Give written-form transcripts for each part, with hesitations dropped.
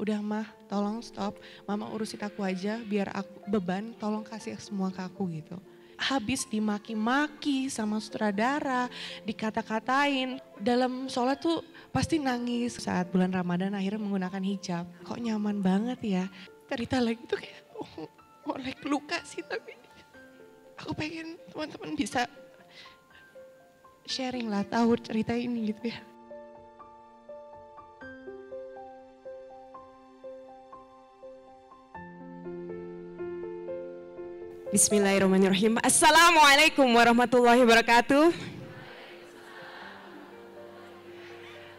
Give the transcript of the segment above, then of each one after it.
udah mah tolong stop, mama urusin aku aja biar aku beban, tolong kasih semua ke aku gitu. Habis dimaki-maki sama sutradara, dikata-katain. Dalam sholat tuh pasti nangis saat bulan Ramadan akhirnya menggunakan hijab. Kok nyaman banget ya. Cerita lagi tuh kayak oleh luka sih, tapi aku pengen teman-teman bisa sharing lah, tahu cerita ini gitu ya. Bismillahirrahmanirrahim. Assalamualaikum warahmatullahi wabarakatuh.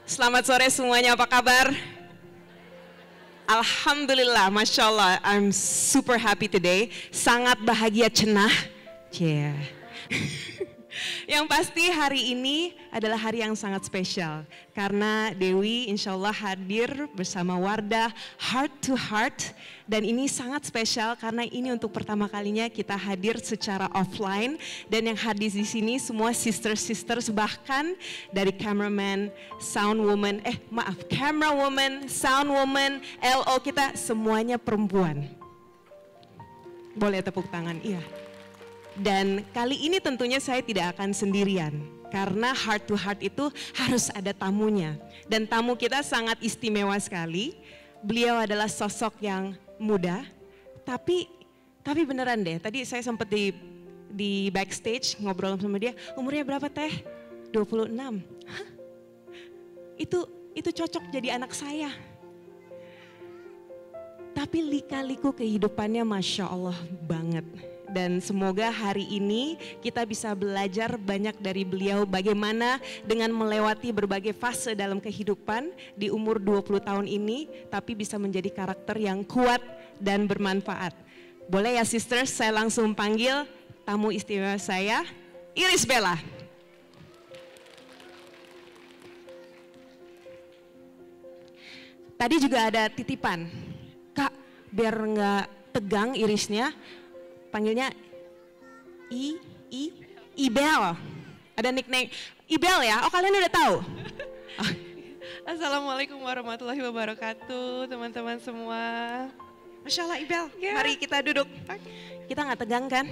Selamat sore semuanya, apa kabar? Alhamdulillah, Masya Allah, I'm super happy today. Sangat bahagia cenah. Yeah. Yang pasti hari ini adalah hari yang sangat spesial. Karena Dewi insya Allah hadir bersama Wardah Heart to Heart. Dan ini sangat spesial karena ini untuk pertama kalinya kita hadir secara offline. Dan yang hadir di sini semua sisters-sisters, bahkan dari cameraman, sound woman, camera woman, sound woman, LO kita semuanya perempuan. Boleh tepuk tangan, iya. Dan kali ini tentunya saya tidak akan sendirian. Karena Heart to Heart itu harus ada tamunya. Dan tamu kita sangat istimewa sekali. Beliau adalah sosok yang muda. Tapi beneran deh, tadi saya sempat di backstage ngobrol sama dia. Umurnya berapa teh? 26. Hah? Itu cocok jadi anak saya. Tapi lika-liku kehidupannya Masya Allah banget. Dan semoga hari ini kita bisa belajar banyak dari beliau bagaimana dengan melewati berbagai fase dalam kehidupan di umur 20 tahun ini, tapi bisa menjadi karakter yang kuat dan bermanfaat. Boleh ya sisters, saya langsung panggil tamu istimewa saya, Iris Bella. Tadi juga ada titipan, Kak biar nggak tegang irisnya, panggilnya Ibel. Ada nickname Ibel ya? Oh kalian udah tahu? Assalamualaikum warahmatullahi wabarakatuh teman-teman semua. Masya Allah Ibel, Ya. mari kita duduk. Kita nggak tegang kan?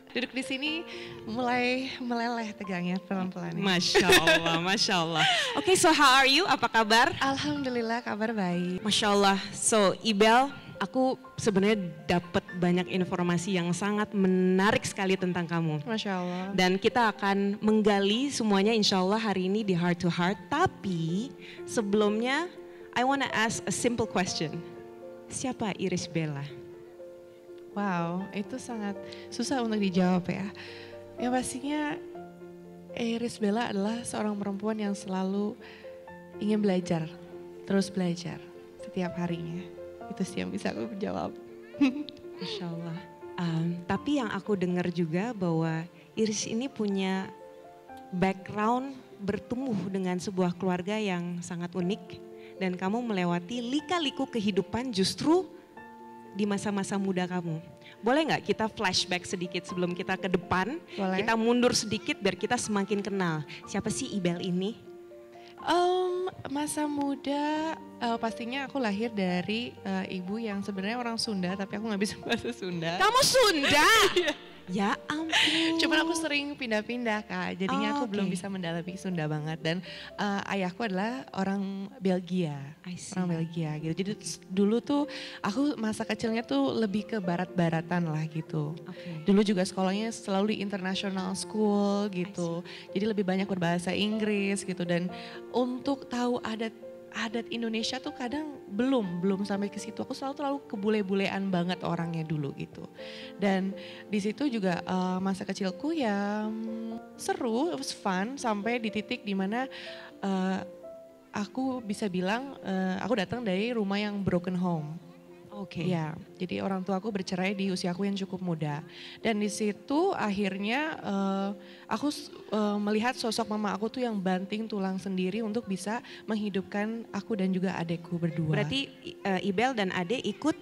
Duduk di sini mulai meleleh tegangnya pelan-pelan. Masya Allah, Masya Allah. Oke, so how are you? Apa kabar? Alhamdulillah kabar baik. Masya Allah. So Ibel, aku sebenarnya dapat banyak informasi yang sangat menarik sekali tentang kamu. Masya Allah. Dan kita akan menggali semuanya insya Allah hari ini di Heart to Heart. Tapi sebelumnya, I wanna ask a simple question. Siapa Iris Bella? Wow, itu sangat susah untuk dijawab ya. Yang pastinya Iris Bella adalah seorang perempuan yang selalu ingin belajar, terus belajar setiap harinya. Itu sih yang bisa aku jawab. Masya Allah. Tapi yang aku dengar juga bahwa Iris ini punya background bertumbuh dengan sebuah keluarga yang sangat unik. Dan kamu melewati lika-liku kehidupan justru di masa-masa muda kamu. Boleh nggak kita flashback sedikit sebelum kita ke depan? Boleh. Kita mundur sedikit biar kita semakin kenal. Siapa sih Ibel ini? Masa muda pastinya aku lahir dari ibu yang sebenarnya orang Sunda, tapi aku nggak bisa bahasa Sunda. Kamu Sunda? Ya ampun. Cuman aku sering pindah-pindah Kak, jadinya aku belum oke. bisa mendalami Sunda banget. Dan ayahku adalah orang Belgia, I see. orang Belgia gitu. Jadi dulu tuh aku masa kecilnya tuh lebih ke barat-baratan lah gitu. Oke. Dulu juga sekolahnya selalu di international school gitu. Jadi lebih banyak berbahasa Inggris gitu. Dan untuk tahu adat Indonesia tuh kadang belum sampai ke situ. Aku selalu kebule-bulean banget orangnya dulu gitu. Dan di situ juga masa kecilku ya seru, it was fun sampai di titik dimana aku bisa bilang aku datang dari rumah yang broken home. Oke. Ya, jadi orang tua aku bercerai di usiaku yang cukup muda. Dan di situ akhirnya aku melihat sosok mama aku tuh yang banting tulang sendiri untuk bisa menghidupkan aku dan juga adekku berdua. Berarti Ibel dan Ade ikut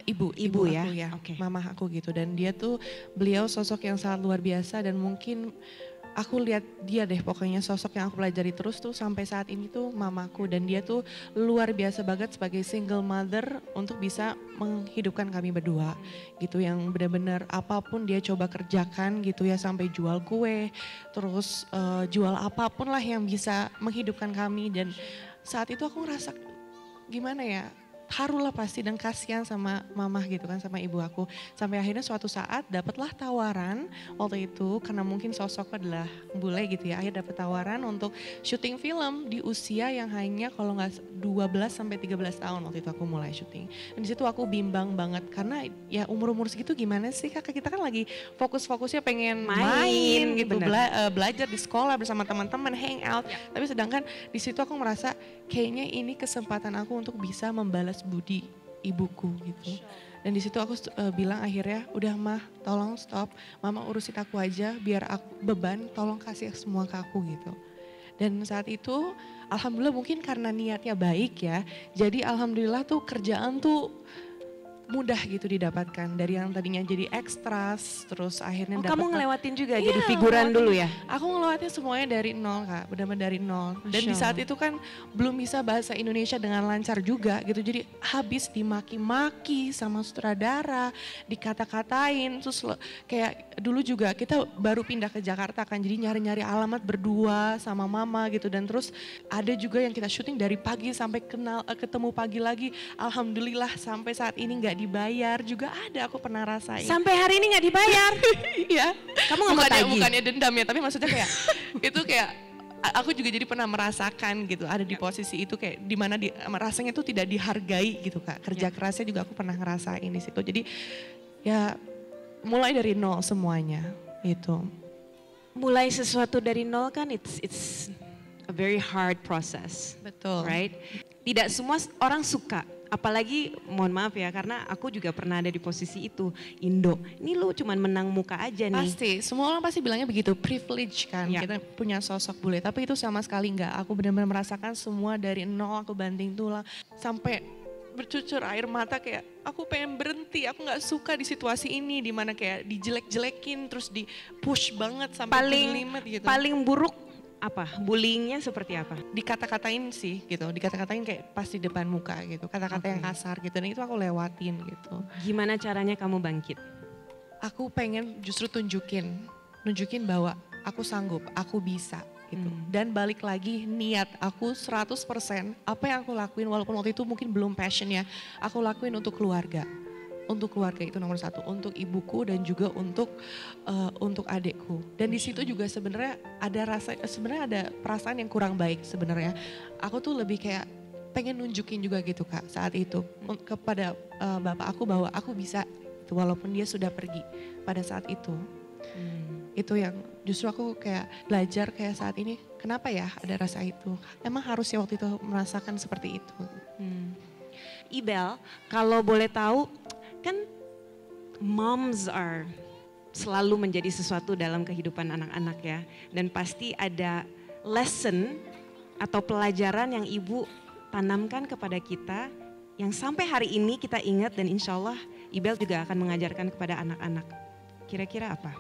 Ibu ya? aku ya, Oke. mama aku gitu. Dan beliau sosok yang sangat luar biasa dan mungkin aku lihat dia deh pokoknya sosok yang aku pelajari terus tuh sampai saat ini tuh mamaku, dan dia tuh luar biasa banget sebagai single mother untuk bisa menghidupkan kami berdua gitu, yang benar-benar apapun dia coba kerjakan gitu ya, sampai jual kue terus jual apapun lah yang bisa menghidupkan kami. Dan saat itu aku ngerasa gimana ya, haru lah pasti dan kasihan sama mama gitu kan, sama ibu aku. Sampai akhirnya suatu saat dapatlah tawaran waktu itu, karena mungkin sosok adalah bule gitu ya, akhirnya dapat tawaran untuk syuting film di usia yang hanya kalau nggak 12 sampai 13 tahun waktu itu aku mulai syuting. Dan di situ aku bimbang banget karena ya umur-umur segitu gimana sih, kakak kita kan lagi fokus-fokusnya pengen main gitu, belajar di sekolah bersama teman-teman, hangout. Tapi sedangkan di situ aku merasa kayaknya ini kesempatan aku untuk bisa membalas budi ibuku gitu. Dan di situ aku bilang akhirnya, udah mah tolong stop, mama urusin aku aja biar aku beban, tolong kasih semua ke aku gitu. Dan saat itu alhamdulillah mungkin karena niatnya baik ya, jadi alhamdulillah tuh kerjaan tuh mudah gitu didapatkan, dari yang tadinya jadi ekstras terus akhirnya kamu ngelewatin juga jadi figuran dulu ya? Aku ngelewatin semuanya dari nol Kak, benar-benar dari nol. Dan di saat itu kan belum bisa bahasa Indonesia dengan lancar juga gitu, jadi habis dimaki-maki sama sutradara, dikata-katain, terus kayak dulu juga kita baru pindah ke Jakarta kan, jadi nyari-nyari alamat berdua sama mama gitu. Dan terus ada juga yang kita syuting dari pagi sampai ketemu pagi lagi, alhamdulillah sampai saat ini nggak dibayar juga ada, aku pernah rasain. Sampai hari ini nggak dibayar? Iya. Kamu nggak mau tagih? Bukannya dendam ya, tapi maksudnya kayak itu kayak aku juga jadi pernah merasakan gitu, ada di posisi itu kayak dimana rasanya tuh tidak dihargai gitu Kak. Kerja kerasnya juga aku pernah ngerasain di situ. Jadi ya mulai dari nol semuanya gitu. Mulai sesuatu dari nol kan it's a very hard process. Betul. Right? Tidak semua orang suka. Apalagi mohon maaf ya, karena aku juga pernah ada di posisi itu. Indo, ini lu cuman menang muka aja nih. Pasti, semua orang pasti bilangnya begitu, privilege kan. Ya. Kita punya sosok bule, tapi itu sama sekali enggak. Aku benar-benar merasakan semua dari nol, aku banting tulang. Sampai bercucur air mata kayak aku pengen berhenti, aku gak suka di situasi ini. Dimana kayak dijelek-jelekin, terus di push banget sampai limit gitu. Paling buruk apa? Bullyingnya seperti apa? Dikata-katain sih gitu, dikata-katain kayak pas di depan muka gitu, kata-kata yang kasar gitu, dan itu aku lewatin gitu. Gimana caranya kamu bangkit? Aku pengen justru nunjukin bahwa aku sanggup, aku bisa gitu. Dan balik lagi niat aku 100% apa yang aku lakuin, walaupun waktu itu mungkin belum passionnya, aku lakuin untuk keluarga. Untuk keluarga itu nomor satu, untuk ibuku dan juga untuk adekku. Dan di situ juga sebenarnya ada perasaan yang kurang baik sebenarnya. Aku tuh lebih kayak pengen nunjukin juga gitu Kak saat itu kepada bapak aku bahwa aku bisa, walaupun dia sudah pergi pada saat itu. Itu yang justru aku kayak belajar kayak saat ini, kenapa ya ada rasa itu? Emang harusnya waktu itu merasakan seperti itu. Ibel, kalau boleh tahu, kan moms are selalu menjadi sesuatu dalam kehidupan anak-anak ya. Dan pasti ada lesson atau pelajaran yang ibu tanamkan kepada kita yang sampai hari ini kita ingat, dan insya Allah Ibel juga akan mengajarkan kepada anak-anak. Kira-kira apa?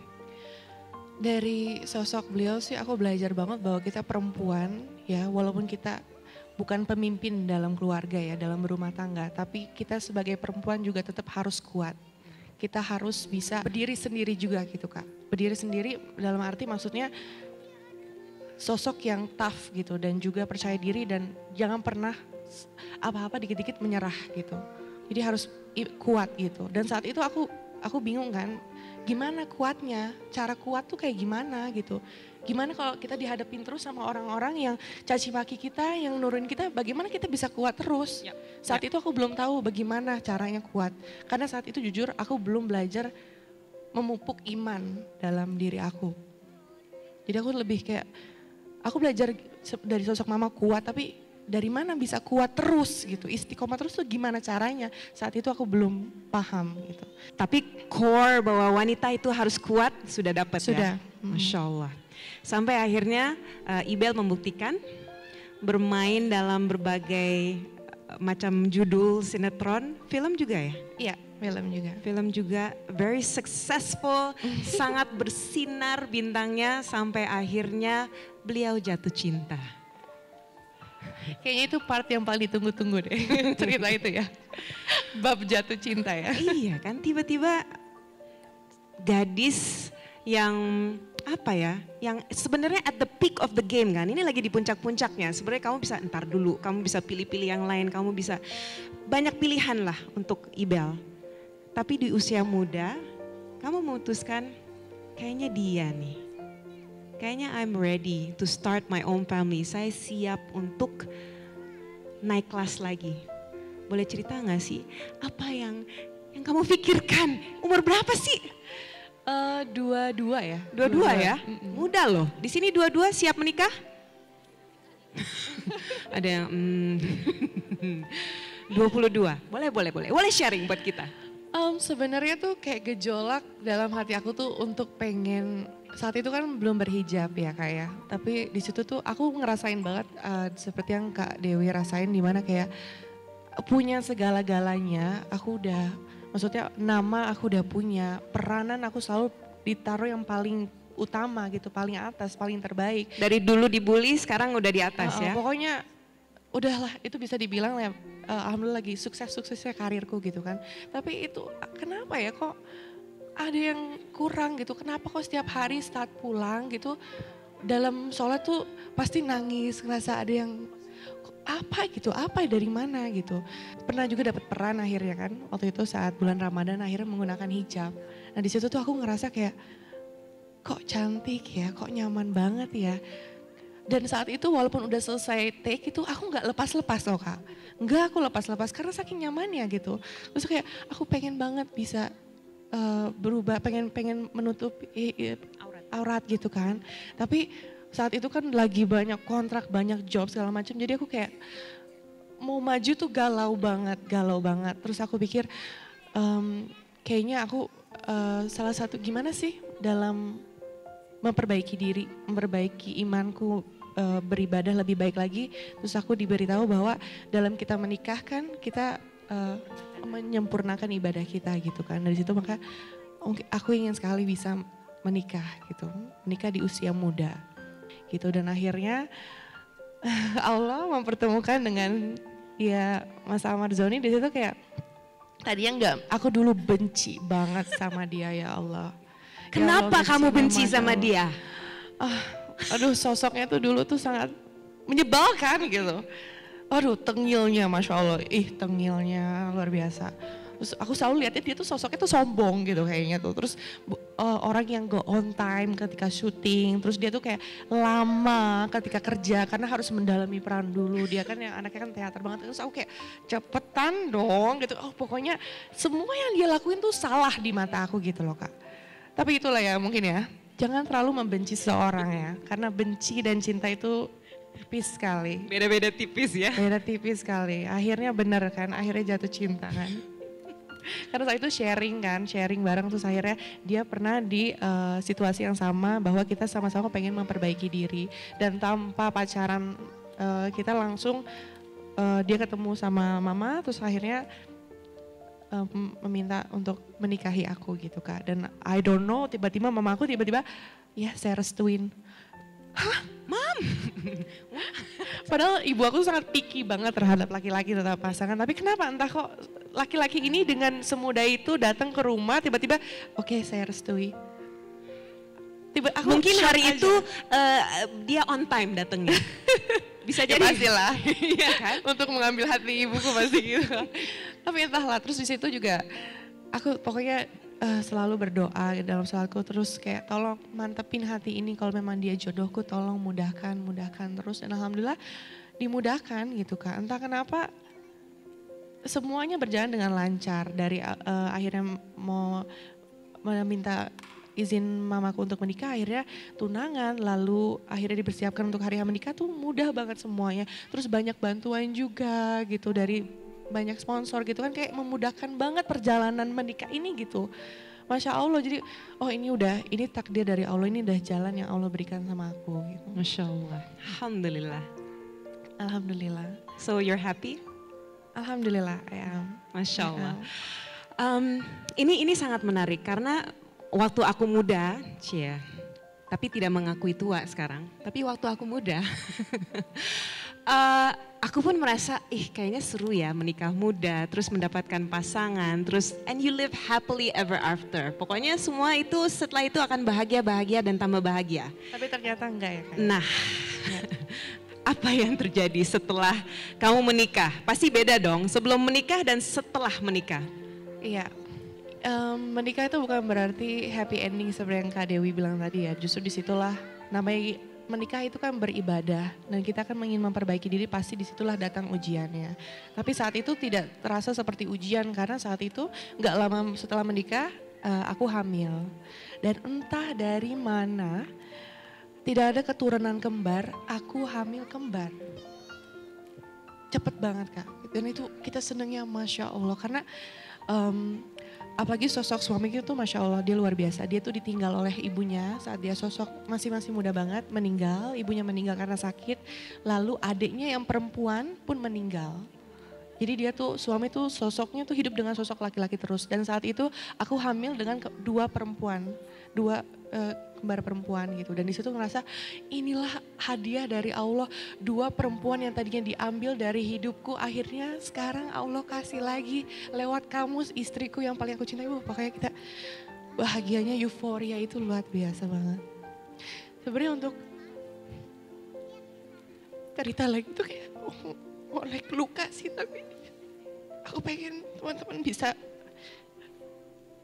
Dari sosok beliau sih aku belajar banget bahwa kita perempuan ya, walaupun kita bukan pemimpin dalam keluarga ya, dalam berumah tangga, tapi kita sebagai perempuan juga tetap harus kuat. Kita harus bisa berdiri sendiri juga gitu Kak. Berdiri sendiri dalam arti maksudnya sosok yang tough gitu, dan juga percaya diri, dan jangan pernah apa-apa dikit-dikit menyerah gitu. Jadi harus kuat gitu. Dan saat itu aku bingung kan, gimana kuatnya, cara kuat tuh kayak gimana gitu. Gimana kalau kita dihadapin terus sama orang-orang yang caci maki kita, yang nurunin kita, bagaimana kita bisa kuat terus? Saat itu aku belum tahu bagaimana caranya kuat. Karena saat itu jujur aku belum belajar memupuk iman dalam diri aku. Jadi aku lebih kayak, aku belajar dari sosok mama kuat, tapi dari mana bisa kuat terus gitu, istiqomah terus tuh gimana caranya? Saat itu aku belum paham gitu. Tapi core bahwa wanita itu harus kuat sudah dapat ya? Sudah. Masya Allah. Sampai akhirnya Ibel membuktikan bermain dalam berbagai macam judul sinetron, film juga ya? Iya Film juga very successful, sangat bersinar bintangnya sampai akhirnya beliau jatuh cinta. Kayaknya itu part yang paling ditunggu-tunggu deh, cerita itu ya. Bab jatuh cinta ya. Iya kan, tiba-tiba gadis yang apa ya, yang sebenarnya at the peak of the game kan, ini lagi di puncak-puncaknya. Sebenarnya kamu bisa entar dulu, kamu bisa pilih-pilih yang lain, kamu bisa banyak pilihan lah untuk Ibel. Tapi di usia muda, kamu memutuskan kayaknya dia nih. Kayaknya I'm ready to start my own family. Saya siap untuk naik kelas lagi. Boleh cerita gak sih apa yang kamu pikirkan? Umur berapa sih? Dua-dua ya. Dua-dua ya? Muda loh. Di sini dua-dua siap menikah? Ada yang 22. Boleh. Boleh sharing buat kita. Sebenarnya tuh kayak gejolak dalam hati aku tuh untuk pengen, saat itu kan belum berhijab ya Kak ya. Tapi di situ tuh aku ngerasain banget seperti yang Kak Dewi rasain, dimana kayak punya segala-galanya, aku udah, maksudnya nama aku udah punya, peranan aku selalu ditaruh yang paling utama gitu, paling atas, paling terbaik. Dari dulu dibully, sekarang udah di atas ya? Pokoknya udahlah, itu bisa dibilang ya, alhamdulillah lagi sukses-suksesnya karirku gitu kan. Tapi itu kenapa ya kok ada yang kurang gitu, kenapa kok setiap hari saat pulang gitu, dalam sholat tuh pasti nangis, ngerasa ada yang apa gitu, apa dari mana gitu. Pernah juga dapat peran akhirnya kan, waktu itu saat bulan Ramadan akhirnya menggunakan hijab. Nah di situ tuh aku ngerasa kayak kok cantik ya, kok nyaman banget ya. Dan saat itu walaupun udah selesai take itu aku nggak lepas-lepas loh Kak. Nggak aku lepas-lepas karena saking nyamannya gitu. Terus kayak aku pengen banget bisa berubah, pengen menutup aurat gitu kan. Tapi saat itu kan lagi banyak kontrak, banyak job segala macam. Jadi aku kayak mau maju tuh galau banget. Terus aku pikir kayaknya aku salah satu gimana sih dalam memperbaiki diri, memperbaiki imanku, beribadah lebih baik lagi. Terus aku diberitahu bahwa dalam kita menikah kan kita menyempurnakan ibadah kita gitu kan. Dari situ maka aku ingin sekali bisa menikah gitu, menikah di usia muda gitu. Dan akhirnya Allah mempertemukan dengan ya Mas Ahmad Zoni. Di situ kayak tadinya aku dulu benci banget sama dia ya Allah. Kenapa kamu benci sama dia? Aduh sosoknya tuh dulu tuh sangat menyebalkan gitu. Aduh tengilnya Masya Allah, tengilnya luar biasa. Terus aku selalu lihatnya dia tuh sosoknya tuh sombong gitu kayaknya tuh. Terus orang yang go on time ketika syuting, terus dia tuh kayak lama ketika kerja karena harus mendalami peran dulu. Dia kan yang anaknya kan teater banget, terus aku kayak cepetan dong gitu. Pokoknya semua yang dia lakuin tuh salah di mata aku gitu loh Kak. Tapi itulah ya mungkin ya, jangan terlalu membenci seseorang ya, karena benci dan cinta itu tipis sekali. Beda-beda tipis ya. Beda tipis sekali, akhirnya bener kan, akhirnya jatuh cinta kan. Karena saat itu sharing bareng, terus akhirnya dia pernah di situasi yang sama bahwa kita sama-sama pengen memperbaiki diri. Dan tanpa pacaran kita langsung dia ketemu sama mama, terus akhirnya meminta untuk menikahi aku gitu Kak. Dan I don't know, tiba-tiba mama aku ya saya restuin. Hah? Mam? Padahal ibu aku sangat picky banget terhadap laki-laki, terhadap pasangan. Tapi kenapa entah kok laki-laki ini dengan semudah itu datang ke rumah tiba-tiba oke, saya restui. Mungkin hari itu dia on time datangnya. Bisa jadi. Pastilah. Iya kan? Untuk mengambil hati ibuku pasti gitu. Tapi entahlah, terus di situ juga aku pokoknya selalu berdoa dalam sholatku, terus kayak tolong mantepin hati ini, kalau memang dia jodohku tolong mudahkan terus. Dan alhamdulillah dimudahkan gitu Kak. Entah kenapa semuanya berjalan dengan lancar. Dari akhirnya mau meminta izin mamaku untuk menikah, akhirnya tunangan, lalu akhirnya dipersiapkan untuk hari menikah tuh mudah banget semuanya. Terus banyak bantuan juga gitu dari banyak sponsor gitu kan, kayak memudahkan banget perjalanan menikah ini gitu. Masya Allah, jadi ini takdir dari Allah, ini udah jalan yang Allah berikan sama aku gitu. Masya Allah. Alhamdulillah. Alhamdulillah. So you're happy? Alhamdulillah, I am. Masya Allah. Ini sangat menarik karena waktu aku muda, tapi tidak mengakui tua sekarang. Tapi waktu aku muda, aku pun merasa, kayaknya seru ya menikah muda, terus mendapatkan pasangan, terus and you live happily ever after. Pokoknya semua itu setelah itu akan bahagia dan tambah bahagia. Tapi ternyata enggak ya Kak? Nah, apa yang terjadi setelah kamu menikah? Pasti beda dong, sebelum menikah dan setelah menikah. Iya, menikah itu bukan berarti happy ending seperti yang Kak Dewi bilang tadi ya. Justru disitulah namanya menikah itu kan beribadah dan kita kan ingin memperbaiki diri, pasti disitulah datang ujiannya. Tapi saat itu tidak terasa seperti ujian karena saat itu nggak lama setelah menikah aku hamil. Dan entah dari mana tidak ada keturunan kembar, aku hamil kembar. Cepet banget Kak, dan itu kita senangnya Masya Allah karena apalagi sosok suami itu Masya Allah dia luar biasa. Dia tuh ditinggal oleh ibunya saat dia sosok masih muda banget meninggal. Ibunya meninggal karena sakit. Lalu adiknya yang perempuan pun meninggal. Jadi dia tuh suami tuh sosoknya tuh hidup dengan sosok laki-laki terus. Dan saat itu aku hamil dengan dua perempuan, kembar perempuan gitu. Dan di situ ngerasa inilah hadiah dari Allah, dua perempuan yang tadinya diambil dari hidupku, akhirnya sekarang Allah kasih lagi lewat kamu istriku yang paling aku cintai. Pokoknya kita bahagianya, euforia itu luar biasa banget. Sebenarnya untuk cerita lagi tuh kayak oleh luka sih, tapi aku pengen teman-teman bisa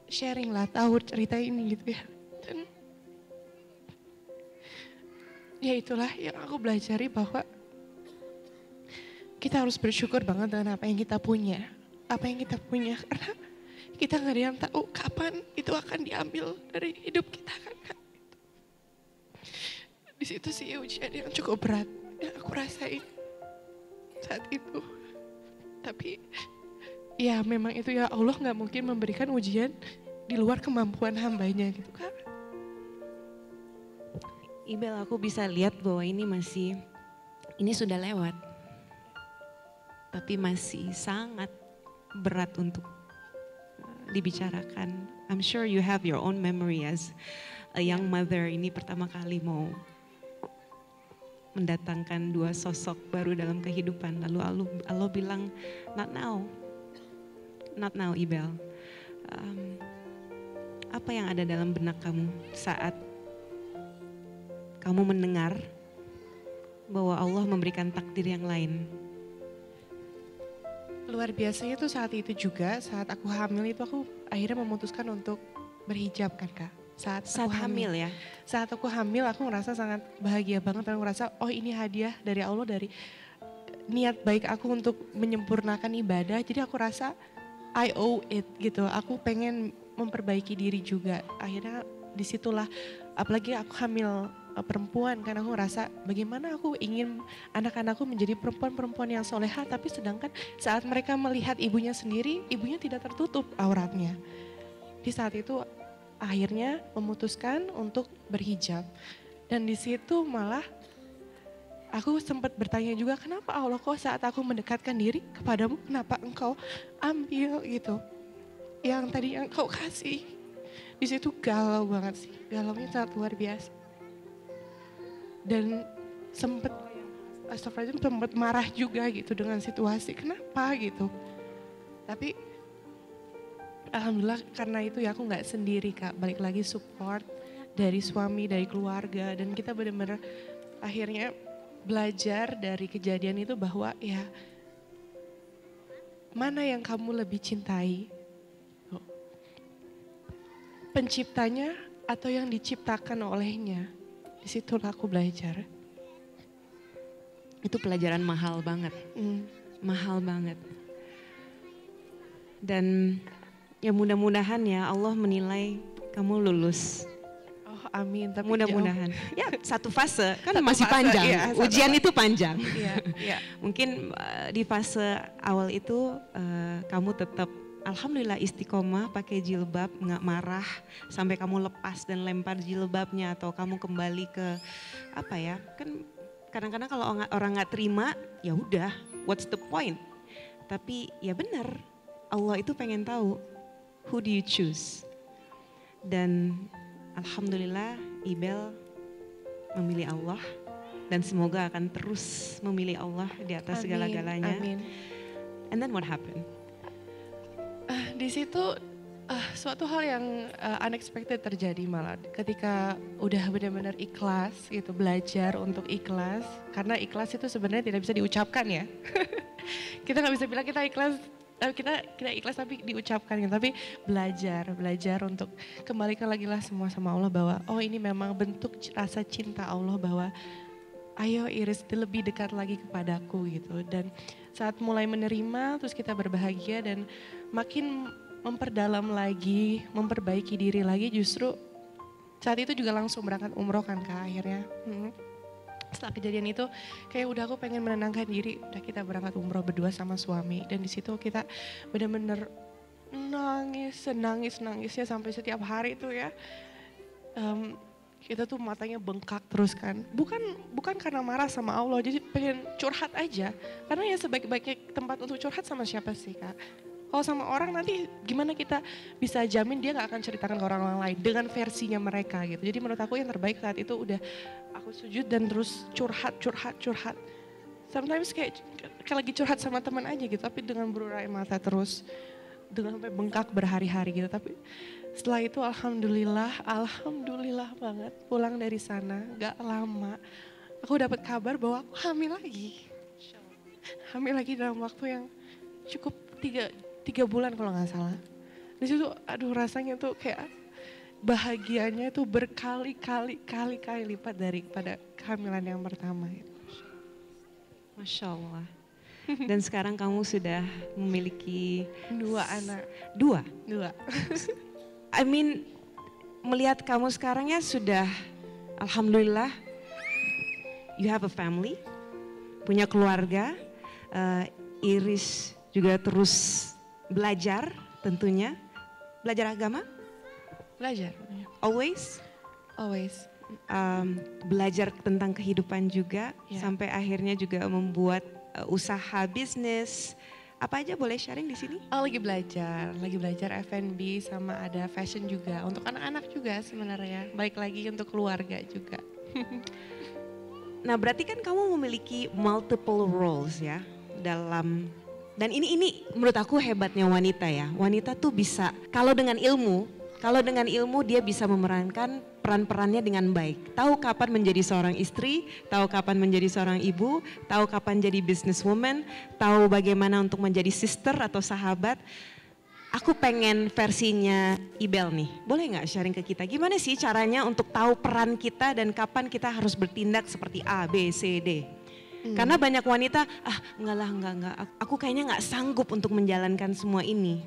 sharing lah, tahu cerita ini gitu ya. Dan ya itulah yang aku belajari bahwa kita harus bersyukur banget dengan apa yang kita punya. Apa yang kita punya karena kita gak ada yang tahu kapan itu akan diambil dari hidup kita kan Kak. Di situ sih ujian yang cukup berat yang aku rasain saat itu. Tapi ya memang itu ya Allah gak mungkin memberikan ujian di luar kemampuan hambanya gitu Kak. Ibel, aku bisa lihat bahwa ini sudah lewat. Tapi masih sangat berat untuk dibicarakan. I'm sure you have your own memory as a young mother. Ini pertama kali mau mendatangkan dua sosok baru dalam kehidupan. Lalu Allah bilang, not now Ibel. Apa yang ada dalam benak kamu saat kamu mendengar bahwa Allah memberikan takdir yang lain? Luar biasanya tuh saat itu juga, saat aku hamil itu aku akhirnya memutuskan untuk berhijab kan Kak. Saat aku hamil ya? Saat aku hamil aku ngerasa sangat bahagia banget. Aku ngerasa ini hadiah dari Allah, dari niat baik aku untuk menyempurnakan ibadah. Jadi aku rasa I owe it gitu. Aku pengen memperbaiki diri juga. Akhirnya disitulah, apalagi aku hamil perempuan kan, aku ngerasa bagaimana aku ingin anak-anakku menjadi perempuan-perempuan yang soleha, tapi sedangkan saat mereka melihat ibunya sendiri, ibunya tidak tertutup auratnya. Di saat itu akhirnya memutuskan untuk berhijab. Dan di situ malah aku sempat bertanya juga, kenapa Allah kok saat aku mendekatkan diri kepadamu, kenapa engkau ambil gitu yang tadi engkau kasih. Di situ galau banget sih, galaunya sangat luar biasa. Dan sempat marah juga gitu dengan situasi, kenapa gitu. Tapi alhamdulillah karena itu ya aku gak sendiri Kak, balik lagi support dari suami, dari keluarga. Dan kita benar-benar akhirnya belajar dari kejadian itu bahwa ya mana yang kamu lebih cintai, penciptanya atau yang diciptakan olehnya. Disitulah aku belajar. Itu pelajaran mahal banget, mahal banget. Dan ya mudah-mudahan ya Allah menilai kamu lulus. Oh amin. Tapi mudah-mudahan. Ya satu fase kan satu masih fase, panjang. Iya, ujian itu panjang. Iya. Mungkin di fase awal itu kamu tetap alhamdulillah istiqomah pakai jilbab, nggak marah sampai kamu lepas dan lempar jilbabnya atau kamu kembali ke apa ya, kan kadang-kadang kalau orang nggak terima ya udah, what's the point? Tapi ya benar, Allah itu pengen tahu who do you choose? Dan alhamdulillah Ibel memilih Allah dan semoga akan terus memilih Allah di atas segala-galanya. Amin. And then what happened? Di situ suatu hal yang unexpected terjadi malah ketika udah benar-benar ikhlas gitu, belajar untuk ikhlas, karena ikhlas itu sebenarnya tidak bisa diucapkan ya. Kita nggak bisa bilang kita ikhlas, kita ikhlas tapi diucapkan gitu, tapi belajar untuk kembalikan lagi lah semua sama Allah bahwa oh ini memang bentuk rasa cinta Allah bahwa ayo Iris lebih dekat lagi kepadaku gitu. Dan saat mulai menerima terus kita berbahagia dan makin memperdalam lagi, memperbaiki diri lagi, justru saat itu juga langsung berangkat umroh kan Kak akhirnya. Setelah kejadian itu kayak udah aku pengen menenangkan diri, udah kita berangkat umroh berdua sama suami. Dan di situ kita benar-benar nangisnya sampai setiap hari itu ya. Kita tuh matanya bengkak terus kan. Bukan karena marah sama Allah, jadi pengen curhat aja. Karena ya sebaik-baiknya tempat untuk curhat sama siapa sih Kak? Kalau sama orang nanti gimana kita bisa jamin dia gak akan ceritakan ke orang lain dengan versinya mereka gitu. Jadi menurut aku yang terbaik saat itu udah aku sujud dan terus curhat. Sometimes kayak lagi curhat sama teman aja gitu, tapi dengan berurai mata terus. Dengan sampai bengkak berhari-hari gitu. Tapi setelah itu alhamdulillah banget pulang dari sana gak lama. Aku dapat kabar bahwa aku hamil lagi. Hamil lagi dalam waktu yang cukup 3 bulan kalau nggak salah. Di situ aduh rasanya tuh kayak bahagianya itu berkali-kali lipat daripada kehamilan yang pertama. Masya Allah. Dan sekarang kamu sudah memiliki 2 anak. 2? 2. I mean melihat kamu sekarang ya sudah alhamdulillah you have a family, punya keluarga, Iris juga terus belajar tentunya. Belajar agama? Belajar. Always? Always. Belajar tentang kehidupan juga, Yeah. sampai akhirnya juga membuat usaha bisnis. Apa aja boleh sharing di sini? Oh, lagi belajar F&B sama ada fashion juga. Untuk anak-anak juga sebenarnya. Balik lagi untuk keluarga juga. Nah berarti kan kamu memiliki multiple roles ya dalam. Dan ini menurut aku hebatnya wanita ya. Wanita tuh bisa kalau dengan ilmu dia bisa memerankan peran-perannya dengan baik. Tahu kapan menjadi seorang istri, tahu kapan menjadi seorang ibu, tahu kapan jadi businesswoman, tahu bagaimana untuk menjadi sister atau sahabat. Aku pengen versinya Ibel nih. Boleh nggak sharing ke kita? Gimana sih caranya untuk tahu peran kita dan kapan kita harus bertindak seperti A, B, C, D? Karena banyak wanita, enggak, aku kayaknya nggak sanggup untuk menjalankan semua ini.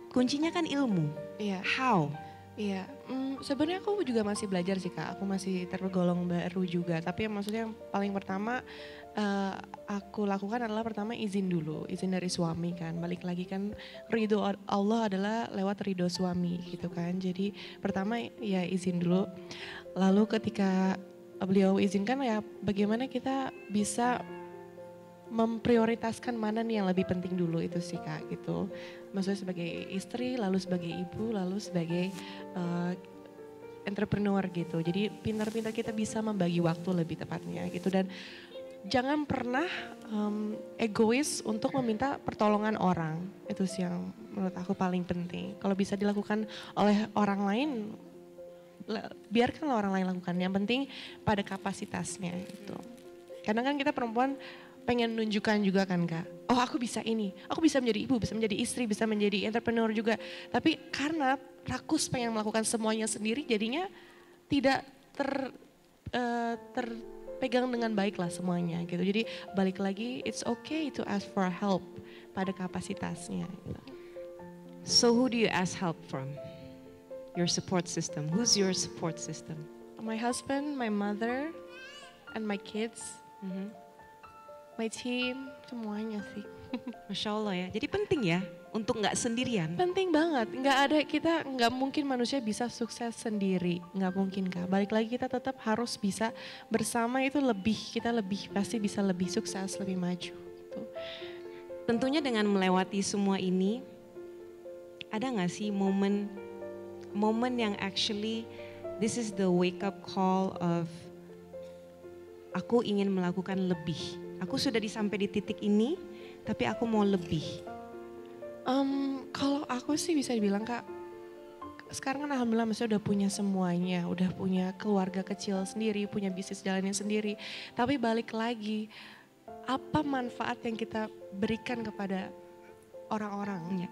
Kuncinya kan ilmu. Iya. How? Iya, sebenarnya aku juga masih belajar sih Kak, aku masih tergolong baru juga. Tapi maksudnya yang paling pertama aku lakukan adalah pertama izin dari suami kan. Balik lagi kan ridho Allah adalah lewat ridho suami gitu kan. Jadi pertama ya izin dulu, lalu ketika beliau izinkan ya bagaimana kita bisa memprioritaskan mana nih yang lebih penting dulu itu sih Kak gitu. Maksudnya sebagai istri, lalu sebagai ibu, lalu sebagai entrepreneur gitu. Jadi pintar-pintar kita bisa membagi waktu lebih tepatnya gitu. Dan jangan pernah egois untuk meminta pertolongan orang. Itu sih yang menurut aku paling penting. Kalau bisa dilakukan oleh orang lain, biarkanlah orang lain lakukan. Yang penting pada kapasitasnya gitu. Karena kan kita perempuan pengen menunjukkan juga kan Kak, oh aku bisa ini, aku bisa menjadi ibu, bisa menjadi istri, bisa menjadi entrepreneur juga. Tapi karena rakus pengen melakukan semuanya sendiri jadinya tidak terpegang dengan baik lah semuanya gitu. Jadi balik lagi it's okay to ask for help pada kapasitasnya gitu. So who do you ask help from? Your support system. Who's your support system? My husband, my mother, and my kids. My team, semuanya sih. Masya Allah ya, jadi penting ya untuk nggak sendirian. Penting banget, nggak mungkin manusia bisa sukses sendiri, nggak mungkin Kak. Balik lagi kita tetap harus bisa bersama itu kita lebih pasti bisa lebih sukses, lebih maju. Gitu. Tentunya dengan melewati semua ini, ada nggak sih momen yang actually this is the wake up call of aku ingin melakukan lebih. Aku sudah sampai di titik ini, tapi aku mau lebih. Kalau aku sih bisa dibilang Kak, sekarang kan alhamdulillah maksudnya udah punya semuanya, udah punya keluarga kecil sendiri, punya bisnis jalannya sendiri. Tapi balik lagi, apa manfaat yang kita berikan kepada orang-orang? Ya.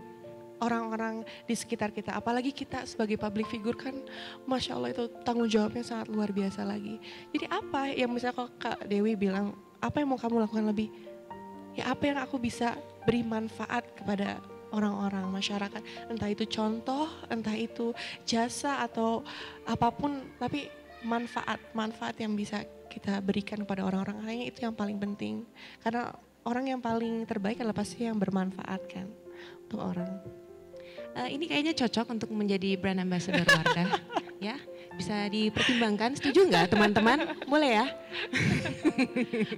Orang-orang di sekitar kita, apalagi kita sebagai public figure kan, Masya Allah itu tanggung jawabnya sangat luar biasa lagi. Jadi apa yang misalnya kalau Kak Dewi bilang, apa yang mau kamu lakukan lebih? Ya apa yang aku bisa beri manfaat kepada orang-orang, masyarakat. Entah itu contoh, entah itu jasa atau apapun, tapi manfaat yang bisa kita berikan kepada orang-orang lain itu yang paling penting. Karena orang yang paling terbaik adalah pasti yang bermanfaat kan untuk orang. Ini kayaknya cocok untuk menjadi brand ambassador Wardah, ya. Bisa dipertimbangkan, setuju nggak teman-teman? Boleh ya?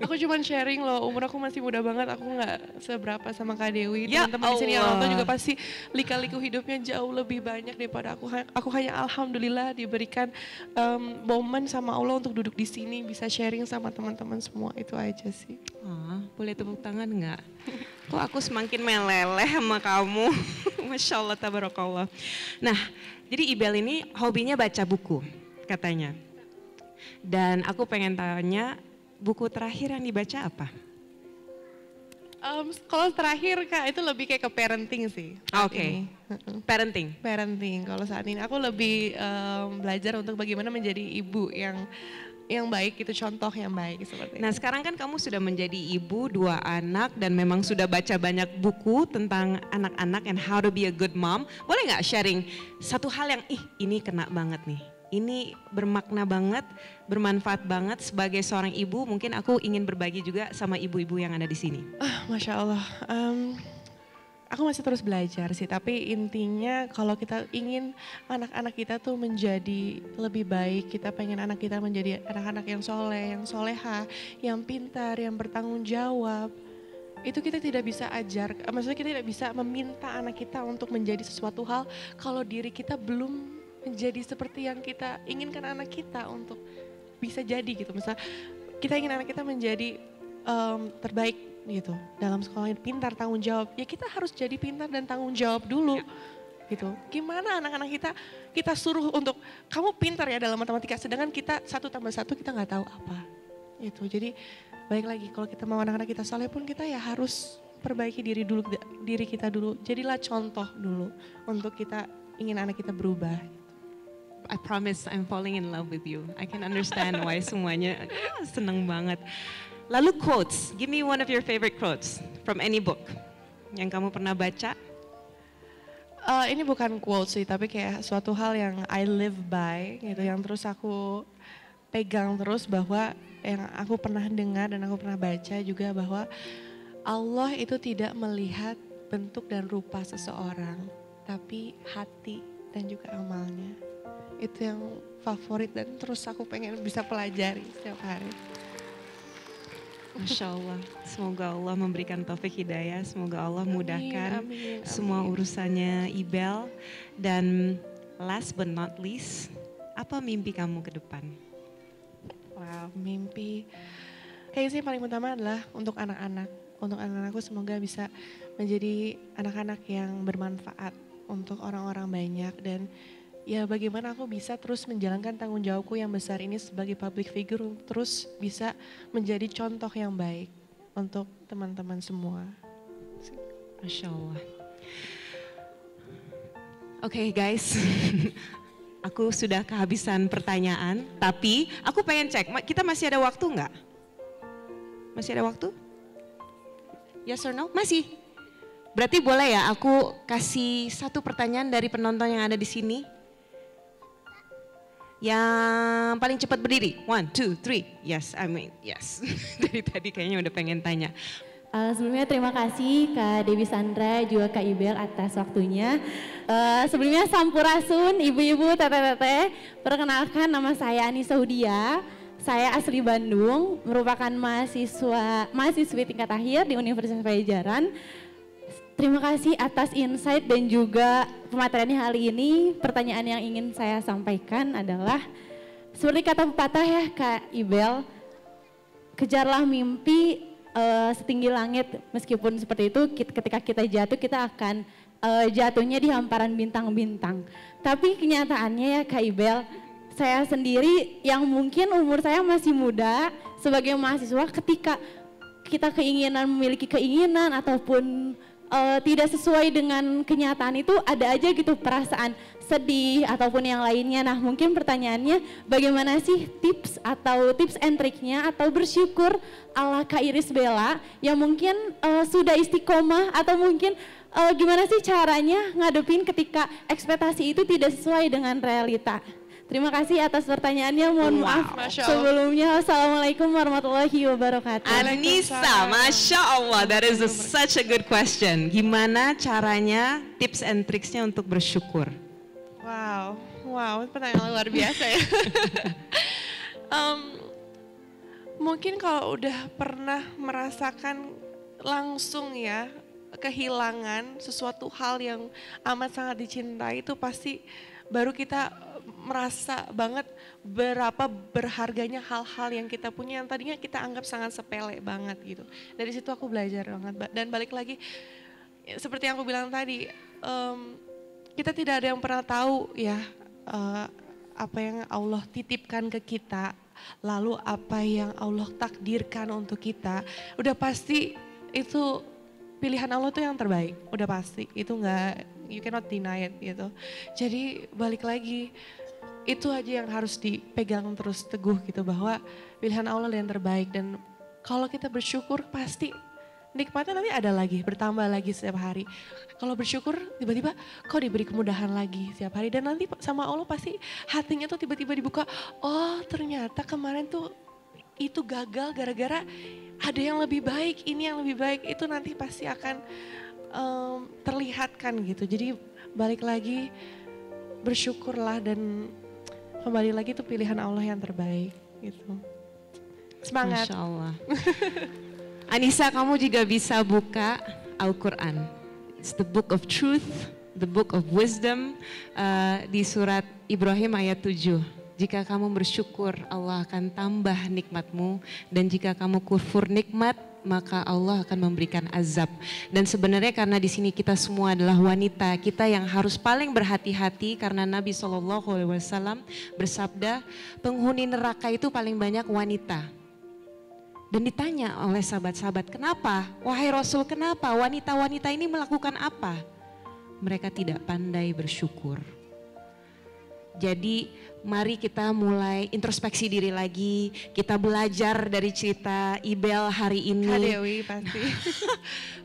Aku cuman sharing loh, umur aku masih muda banget, aku nggak seberapa sama Kak Dewi. Ya Teman-teman di sini yang Allah. nonton juga pasti lika-liku hidupnya jauh lebih banyak daripada aku. Aku hanya alhamdulillah diberikan momen sama Allah untuk duduk di sini, bisa sharing sama teman-teman semua, itu aja sih. Boleh tepuk tangan nggak? Kok aku semakin meleleh sama kamu. Masya Allah, tabarakallah. Nah, jadi Ibel ini hobinya baca buku katanya. Dan aku pengen tanya, buku terakhir yang dibaca apa? Kalau terakhir Kak, itu lebih kayak ke parenting sih. Oke. Parenting. Parenting, kalau saat ini aku lebih belajar untuk bagaimana menjadi ibu yang baik, itu contoh yang baik seperti Nah itu. sekarang kan kamu sudah menjadi ibu 2 anak dan memang sudah baca banyak buku tentang anak-anak and how to be a good mom. Boleh nggak sharing satu hal yang ini kena banget nih. Ini bermakna banget, bermanfaat banget sebagai seorang ibu. Mungkin aku ingin berbagi juga sama ibu-ibu yang ada di sini. Masya Allah, aku masih terus belajar sih, tapi intinya kalau kita ingin anak-anak kita tuh menjadi lebih baik, kita pengen anak kita menjadi anak-anak yang soleh, yang soleha, yang pintar, yang bertanggung jawab. Itu kita tidak bisa maksudnya kita tidak bisa meminta anak kita untuk menjadi sesuatu hal kalau diri kita belum menjadi seperti yang kita inginkan anak kita untuk bisa jadi gitu. Misalnya kita ingin anak kita menjadi terbaik gitu dalam sekolahnya, pintar, tanggung jawab, ya kita harus jadi pintar dan tanggung jawab dulu gitu. Gimana anak-anak kita suruh untuk kamu pintar ya dalam matematika, sedangkan kita 1+1 kita nggak tahu apa itu. Jadi baik lagi, kalau kita mau anak-anak kita soleh pun kita ya harus perbaiki diri kita dulu, jadilah contoh dulu untuk kita ingin anak kita berubah. I promise I'm falling in love with you. I can understand why semuanya seneng banget. Lalu quotes, give me one of your favorite quotes from any book yang kamu pernah baca. Ini bukan quote sih, tapi kayak suatu hal yang I live by gitu, yang terus aku pegang terus, bahwa yang aku pernah dengar dan aku pernah baca juga, bahwa Allah itu tidak melihat bentuk dan rupa seseorang, tapi hati dan juga amalnya. Itu yang favorit dan terus aku pengen bisa pelajari setiap hari. Masya Allah, semoga Allah memberikan taufik hidayah, semoga Allah mudahkan Amin. semua urusannya Ibel. Dan last but not least, apa mimpi kamu ke depan? Wow, mimpi. Kayaknya sih yang paling utama adalah untuk anak-anak. Untuk anak-anakku semoga bisa menjadi anak-anak yang bermanfaat untuk orang-orang banyak, dan ya bagaimana aku bisa terus menjalankan tanggung jawabku yang besar ini sebagai public figure, terus bisa menjadi contoh yang baik untuk teman-teman semua. Masya Allah. Oke guys, aku sudah kehabisan pertanyaan, tapi aku pengen cek, kita masih ada waktu nggak? Masih ada waktu? Yes or no? Masih. Berarti boleh ya aku kasih satu pertanyaan dari penonton yang ada di sini? Yang paling cepat berdiri, 1, 2, 3, yes, yes. Dari tadi kayaknya udah pengen tanya. Sebelumnya terima kasih Kak Dewi Sandra juga Kak Ibel atas waktunya. Sebelumnya sampurasun, ibu-ibu, teteh-teteh. Perkenalkan, nama saya Anissa Hudia. Saya asli Bandung, merupakan mahasiswi tingkat akhir di Universitas Pajajaran. Terima kasih atas insight dan juga pematerian hari ini. Pertanyaan yang ingin saya sampaikan adalah, seperti kata pepatah ya Kak Ibel, kejarlah mimpi setinggi langit. Meskipun seperti itu, ketika kita jatuh, kita akan jatuhnya di hamparan bintang-bintang. Tapi kenyataannya ya Kak Ibel, saya sendiri yang mungkin umur saya masih muda, sebagai mahasiswa, ketika kita memiliki keinginan ataupun tidak sesuai dengan kenyataan, itu ada aja gitu perasaan sedih ataupun yang lainnya. Nah, mungkin pertanyaannya, bagaimana sih tips and triknya atau bersyukur ala Kak Iris Bella yang mungkin sudah istiqomah, atau mungkin gimana sih caranya ngadepin ketika ekspektasi itu tidak sesuai dengan realita? Terima kasih atas pertanyaannya, mohon maaf sebelumnya. Assalamualaikum warahmatullahi wabarakatuh. Anissa, Masya Allah, that is such a good question. Gimana caranya, tips and tricksnya untuk bersyukur? Wow, pertanyaan luar biasa ya. Mungkin kalau udah pernah merasakan langsung ya, kehilangan sesuatu hal yang amat sangat dicintai, itu pasti baru kita merasa banget berapa berharganya hal-hal yang kita punya yang tadinya kita anggap sangat sepele banget gitu. Dari situ aku belajar banget, dan balik lagi seperti yang aku bilang tadi, kita tidak ada yang pernah tahu ya apa yang Allah titipkan ke kita, lalu apa yang Allah takdirkan untuk kita, udah pasti itu pilihan Allah tuh yang terbaik, udah pasti, itu nggak, you cannot deny it gitu. Jadi balik lagi, itu aja yang harus dipegang terus teguh gitu, bahwa pilihan Allah yang terbaik, dan kalau kita bersyukur pasti nikmatnya nanti ada lagi, bertambah lagi setiap hari. Kalau bersyukur tiba-tiba kau diberi kemudahan lagi setiap hari, dan nanti sama Allah pasti hatinya tuh tiba-tiba dibuka, oh ternyata kemarin tuh itu gagal gara-gara ada yang lebih baik, ini yang lebih baik, itu nanti pasti akan terlihatkan gitu. Jadi balik lagi, bersyukurlah, dan kembali lagi itu pilihan Allah yang terbaik gitu. Semangat. Masya Allah. Anissa, kamu juga bisa buka Al-Quran. It's the book of truth, the book of wisdom, di surat Ibrahim ayat 7. Jika kamu bersyukur, Allah akan tambah nikmatmu, dan jika kamu kufur nikmat, maka Allah akan memberikan azab. Dan sebenarnya karena di sini kita semua adalah wanita, kita yang harus paling berhati-hati, karena Nabi SAW bersabda, penghuni neraka itu paling banyak wanita. Dan ditanya oleh sahabat-sahabat, kenapa? Wahai Rasul, kenapa? Wanita-wanita ini melakukan apa? Mereka tidak pandai bersyukur. Jadi mari kita mulai introspeksi diri lagi, kita belajar dari cerita Ibel hari ini. Kak Dewi pasti.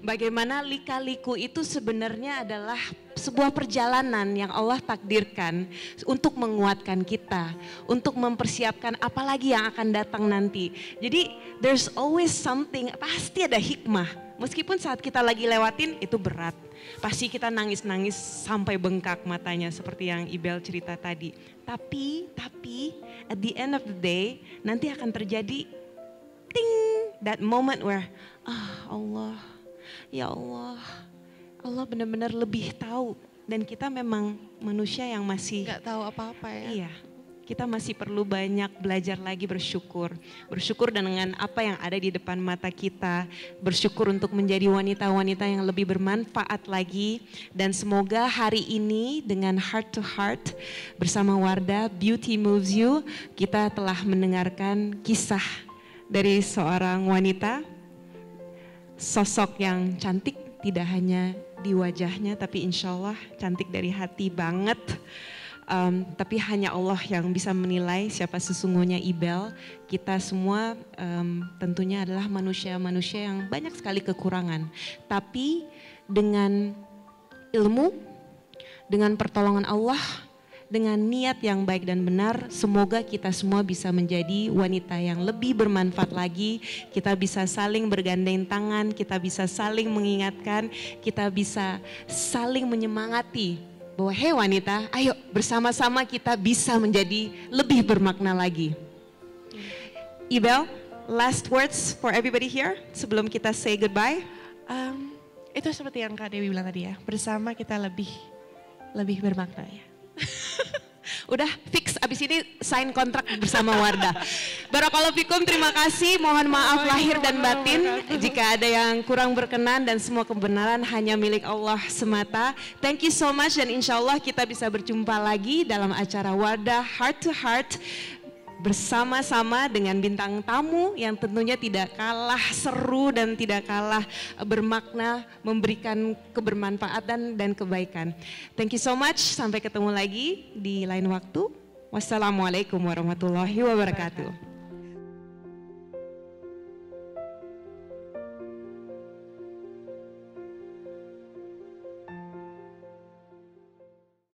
Bagaimana lika-liku itu sebenarnya adalah sebuah perjalanan yang Allah takdirkan untuk menguatkan kita, untuk mempersiapkan apa lagi yang akan datang nanti. Jadi there's always something, pasti ada hikmah. Meskipun saat kita lagi lewatin itu berat, pasti kita nangis-nangis sampai bengkak matanya seperti yang Ibel cerita tadi. Tapi at the end of the day nanti akan terjadi ting, that moment where Allah, ya Allah, Allah benar-benar lebih tahu, dan kita memang manusia yang masih nggak tahu apa-apa ya. Iya. Kita masih perlu banyak belajar lagi bersyukur. Bersyukur dengan apa yang ada di depan mata kita. Bersyukur untuk menjadi wanita-wanita yang lebih bermanfaat lagi. Dan semoga hari ini dengan Heart to Heart bersama Wardah Beauty Moves You, kita telah mendengarkan kisah dari seorang wanita. Sosok yang cantik tidak hanya di wajahnya, tapi insya Allah cantik dari hati banget. Tapi hanya Allah yang bisa menilai siapa sesungguhnya Ibel. Kita semua tentunya adalah manusia-manusia yang banyak sekali kekurangan. Tapi dengan ilmu, dengan pertolongan Allah, dengan niat yang baik dan benar, semoga kita semua bisa menjadi wanita yang lebih bermanfaat lagi. Kita bisa saling bergandeng tangan, kita bisa saling mengingatkan, kita bisa saling menyemangati. Bahwa hei wanita, ayo bersama-sama kita bisa menjadi lebih bermakna lagi. Ibel, last words for everybody here sebelum kita say goodbye. Itu seperti yang Kak Dewi bilang tadi ya, bersama kita lebih bermakna ya. Udah fix abis ini sign kontrak bersama Wardah. Barakallahu fikum, terima kasih. Mohon maaf lahir dan batin jika ada yang kurang berkenan dan semua kebenaran hanya milik Allah semata. Thank you so much dan insya Allah kita bisa berjumpa lagi dalam acara Wardah Heart to Heart bersama-sama dengan bintang tamu yang tentunya tidak kalah seru dan tidak kalah bermakna, memberikan kebermanfaatan dan kebaikan. Thank you so much, sampai ketemu lagi di lain waktu. Wassalamualaikum warahmatullahi wabarakatuh.